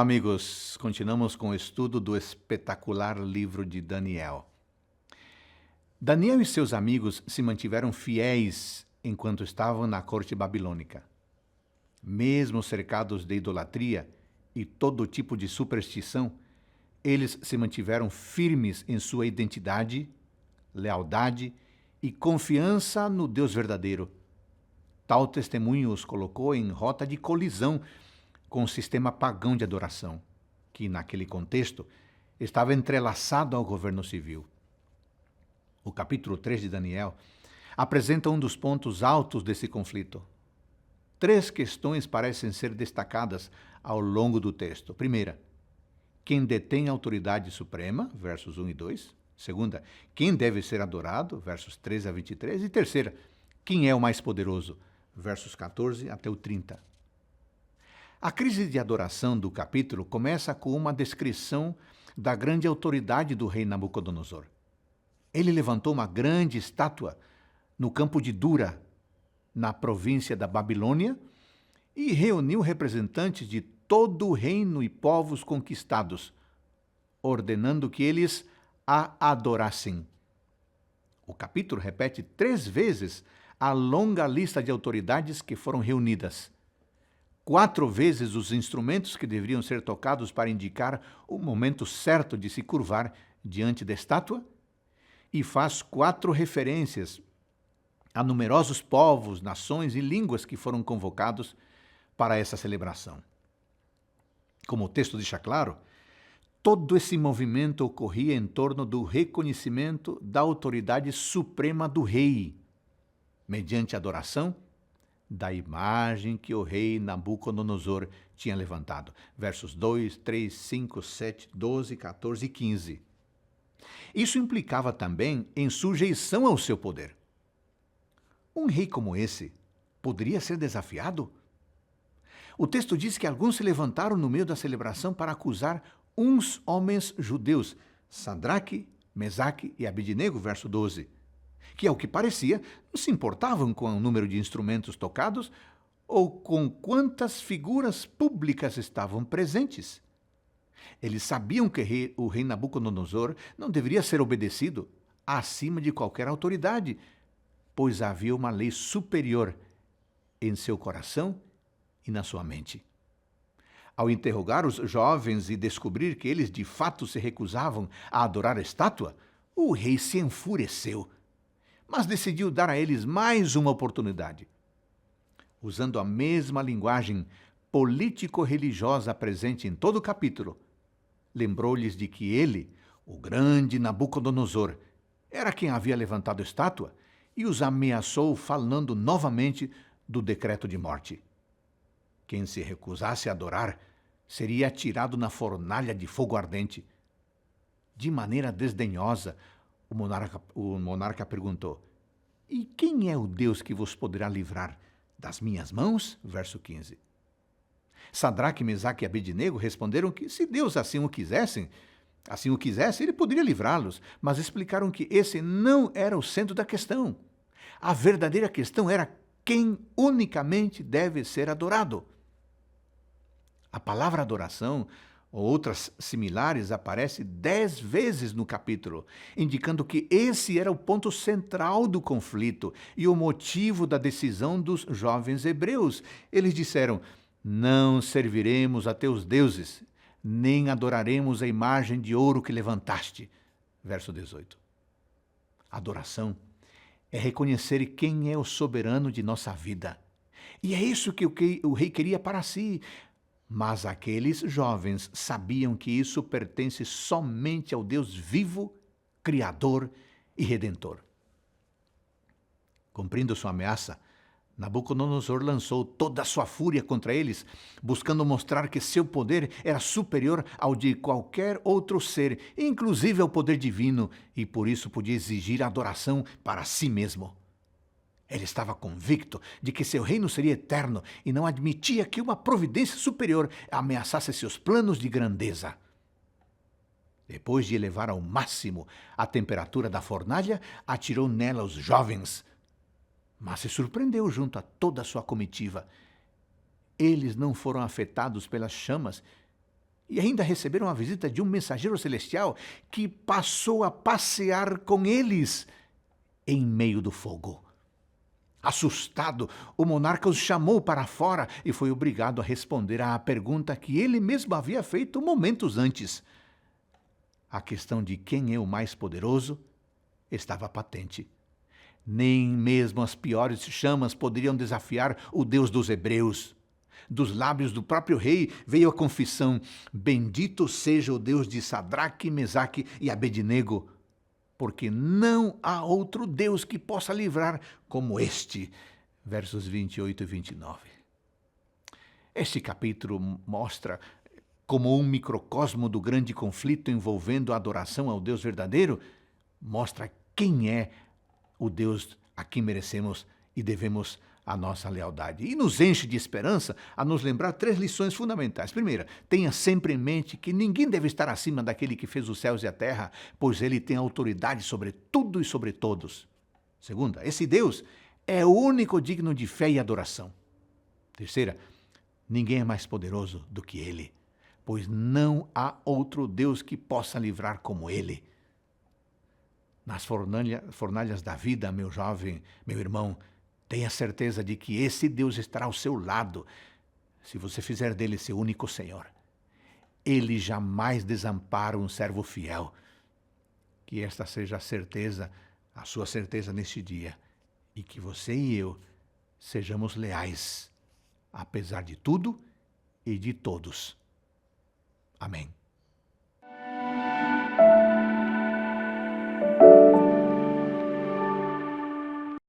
Olá, amigos. Continuamos com o estudo do espetacular livro de Daniel. Daniel e seus amigos se mantiveram fiéis enquanto estavam na corte babilônica. Mesmo cercados de idolatria e todo tipo de superstição, eles se mantiveram firmes em sua identidade, lealdade e confiança no Deus verdadeiro. Tal testemunho os colocou em rota de colisão com o sistema pagão de adoração, que, naquele contexto, estava entrelaçado ao governo civil. O capítulo 3 de Daniel apresenta um dos pontos altos desse conflito. 3 questões parecem ser destacadas ao longo do texto. Primeira, quem detém a autoridade suprema, versos 1 e 2. Segunda, quem deve ser adorado, versos 13 a 23. E terceira, quem é o mais poderoso, versos 14 até o 30. A crise de adoração do capítulo começa com uma descrição da grande autoridade do rei Nabucodonosor. Ele levantou uma grande estátua no campo de Dura, na província da Babilônia, e reuniu representantes de todo o reino e povos conquistados, ordenando que eles a adorassem. O capítulo repete 3 vezes a longa lista de autoridades que foram reunidas. 4 vezes os instrumentos que deveriam ser tocados para indicar o momento certo de se curvar diante da estátua, e faz 4 referências a numerosos povos, nações e línguas que foram convocados para essa celebração. Como o texto deixa claro, todo esse movimento ocorria em torno do reconhecimento da autoridade suprema do rei, mediante a adoração da imagem que o rei Nabucodonosor tinha levantado. Versos 2, 3, 5, 7, 12, 14 e 15. Isso implicava também em sujeição ao seu poder. Um rei como esse poderia ser desafiado? O texto diz que alguns se levantaram no meio da celebração para acusar uns homens judeus, Sadraque, Mesaque e Abednego, verso 12, que, ao que parecia, não se importavam com o número de instrumentos tocados ou com quantas figuras públicas estavam presentes. Eles sabiam que o rei Nabucodonosor não deveria ser obedecido acima de qualquer autoridade, pois havia uma lei superior em seu coração e na sua mente. Ao interrogar os jovens e descobrir que eles de fato se recusavam a adorar a estátua, o rei se enfureceu, mas decidiu dar a eles mais uma oportunidade. Usando a mesma linguagem político-religiosa presente em todo o capítulo, lembrou-lhes de que ele, o grande Nabucodonosor, era quem havia levantado a estátua e os ameaçou falando novamente do decreto de morte. Quem se recusasse a adorar seria atirado na fornalha de fogo ardente. De maneira desdenhosa, o monarca perguntou: "E quem é o Deus que vos poderá livrar das minhas mãos?" Verso 15. Sadraque, Mesaque e Abednego responderam que, se Deus assim o quisesse, ele poderia livrá-los, mas explicaram que esse não era o centro da questão. A verdadeira questão era quem unicamente deve ser adorado. A palavra adoração, ou outras similares, aparece 10 vezes no capítulo, indicando que esse era o ponto central do conflito e o motivo da decisão dos jovens hebreus. Eles disseram: "Não serviremos a teus deuses, nem adoraremos a imagem de ouro que levantaste." Verso 18. Adoração é reconhecer quem é o soberano de nossa vida. E é isso que o rei queria para si. Mas aqueles jovens sabiam que isso pertence somente ao Deus vivo, Criador e Redentor. Cumprindo sua ameaça, Nabucodonosor lançou toda a sua fúria contra eles, buscando mostrar que seu poder era superior ao de qualquer outro ser, inclusive ao poder divino, e por isso podia exigir adoração para si mesmo. Ele estava convicto de que seu reino seria eterno e não admitia que uma providência superior ameaçasse seus planos de grandeza. Depois de elevar ao máximo a temperatura da fornalha, atirou nela os jovens, mas se surpreendeu junto a toda a sua comitiva. Eles não foram afetados pelas chamas E ainda receberam a visita de um mensageiro celestial que passou a passear com eles em meio do fogo. Assustado, o monarca os chamou para fora e foi obrigado a responder à pergunta que ele mesmo havia feito momentos antes. A questão de quem é o mais poderoso estava patente. Nem mesmo as piores chamas poderiam desafiar o Deus dos hebreus. Dos lábios do próprio rei veio a confissão: bendito seja o Deus de Sadraque, Mesaque e Abednego, porque não há outro Deus que possa livrar como este. Versos 28 e 29. Este capítulo mostra como um microcosmo do grande conflito envolvendo a adoração ao Deus verdadeiro, mostra quem é o Deus a quem merecemos e devemos a nossa lealdade. E nos enche de esperança a nos lembrar 3 lições fundamentais. Primeira, tenha sempre em mente que ninguém deve estar acima daquele que fez os céus e a terra, pois ele tem autoridade sobre tudo e sobre todos. Segunda, esse Deus é o único digno de fé e adoração. Terceira, ninguém é mais poderoso do que ele, pois não há outro Deus que possa livrar como ele. Nas fornalhas da vida, meu jovem, meu irmão, tenha certeza de que esse Deus estará ao seu lado, se você fizer dele seu único Senhor. Ele jamais desampara um servo fiel. Que esta seja a certeza, a sua certeza neste dia, e que você e eu sejamos leais, apesar de tudo e de todos. Amém.